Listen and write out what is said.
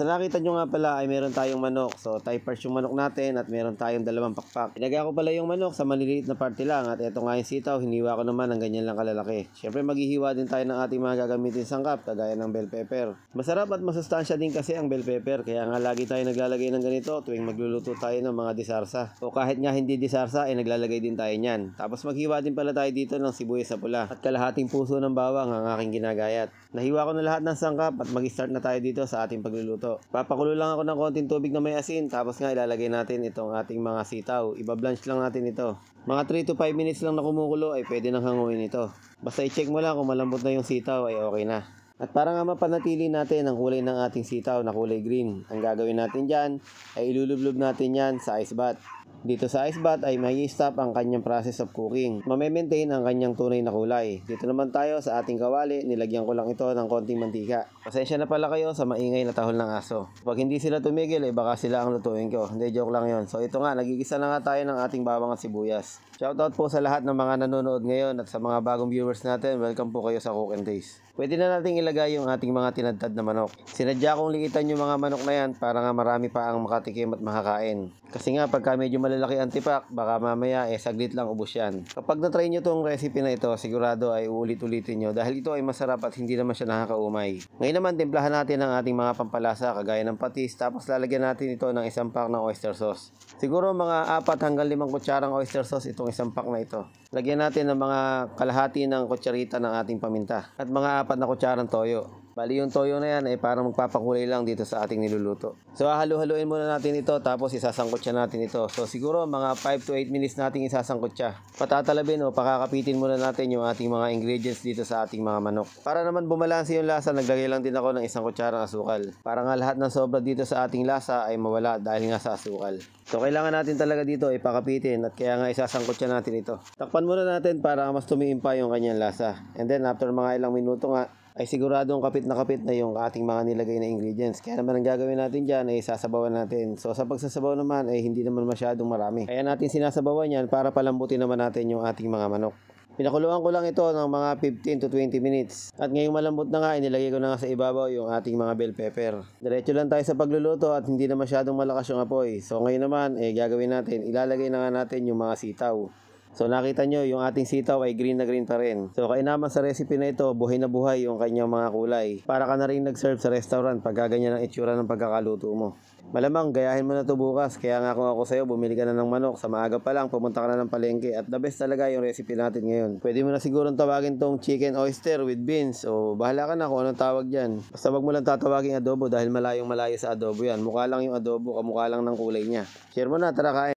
Sa nakita nyo nga pala ay meron tayong manok. So type parts yung manok natin at meron tayong dalawang pakpak. Inagaya ko pala yung manok sa maliliit na parte lang at eto nga yung sitaw, hiniwa ko naman ng ganyan lang kalalaki. Syempre maghihiwa din tayo ng ating mga gagamitin sangkap kagaya ng bell pepper. Masarap at masustansya din kasi ang bell pepper, kaya nga lagi tayo naglalagay ng ganito tuwing magluluto tayo ng mga disarsa. O kahit nga hindi disarsa ay naglalagay din tayo niyan. Tapos maghiwa din pala tayo dito ng sibuyas sa pula at kalahating puso ng bawang ang aking ginagayat. Nahiwa ko na lahat ng sangkap at mag-start na tayo dito sa ating pagluluto. Papakulo lang ako ng konting tubig na may asin, tapos nga ilalagay natin itong ating mga sitaw. Iba-blanch lang natin ito. Mga 3 to 5 minutes lang na kumukulo ay pwede nang hanguin ito. Basta i-check mo lang kung malambot na yung sitaw ay okay na. At para nga mapanatili natin ang kulay ng ating sitaw na kulay green, ang gagawin natin dyan ay ilulublob natin yan sa ice bath. Dito sa ice bath ay may stop ang kanyang process of cooking. Mame-maintain ang kanyang tunay na kulay. Dito naman tayo sa ating kawali, nilagyan ko lang ito ng konting mantika. Pasensya na pala kayo sa maingay na tahol ng aso. Pag hindi sila tumigil, baka sila ang lutuin ko. Hindi, joke lang yon. So ito nga, nagigisa na nga tayo ng ating bawang at sibuyas. Shoutout po sa lahat ng mga nanonood ngayon at sa mga bagong viewers natin. Welcome po kayo sa Cook and Taste. Pwede na nating ilagay yung ating mga tinadtad na manok. Sinadya kong liitan yung mga manok na yan para nga marami pa ang makatikim at makakain. Kasi nga pagka medyo malalaki ang tipak, baka mamaya saglit lang ubos yan. Kapag na-try nyo tong recipe na ito, sigurado ay uulit-ulitin nyo dahil ito ay masarap at hindi naman siya nakakaumay. Ngayon naman, timplahan natin ang ating mga pampalasa kagaya ng patis, tapos lalagyan natin ito ng isang pack ng oyster sauce. Siguro mga 4 hanggang 5 kutsarang oyster sauce itong isang pack na ito. Lagyan natin ng mga kalahati ng kutsarita ng ating paminta at mga 4 na kutsarang toyo. Bali yung toyo na yan ay parang magpapakulay lang dito sa ating niluluto. So halu-haluin muna natin ito tapos isasangkot siya natin ito. So siguro mga 5 to 8 minutes nating isasangkot siya. Patatalabin o pakakapitin muna natin yung ating mga ingredients dito sa ating mga manok. Para naman bumalanse yung lasa, naglagay lang din ako ng 1 kutsarang asukal. Para nga lahat ng sobra dito sa ating lasa ay mawala dahil nga sa asukal. So kailangan natin talaga dito ipakapitin at kaya nga isasangkot siya natin ito. Takpan muna natin para mas tumiimpa yung kanyang lasa. And then after mga ilang minuto nga, ay siguradong kapit na yung ating mga nilagay na ingredients. Kaya naman ang gagawin natin dyan ay sasabawan natin. So sa pagsasabaw naman ay hindi naman masyadong marami. Kaya natin sinasabawan yan para palambutin naman natin yung ating mga manok. Pinakuluan ko lang ito ng mga 15 to 20 minutes. At ngayong malambot na nga, inilagay ko na nga sa ibabaw yung ating mga bell pepper. Diretso lang tayo sa pagluluto at hindi na masyadong malakas yung apoy. So ngayon naman, gagawin natin, ilalagay na nga natin yung mga sitaw. So nakita nyo, yung ating sitaw ay green na green pa rin. So kainaman sa recipe na ito, buhay na buhay yung kanyang mga kulay. Para ka na rin nag-serve sa restaurant pag ganyan ang itsura ng pagkakaluto mo. Malamang gayahin mo na to bukas. Kaya nga kung ako sa'yo, bumili ka na ng manok. Sa maaga pa lang, pumunta ka na ng palengke. At the best talaga yung recipe natin ngayon. Pwede mo na sigurong tawagin tong chicken oyster with beans. O bahala ka na kung anong tawag dyan. Basta wag mo lang tatawagin adobo dahil malayong malayo sa adobo yan. Mukha lang yung adobo, kamukha lang ng kulay niya. Share mo na, tara kain.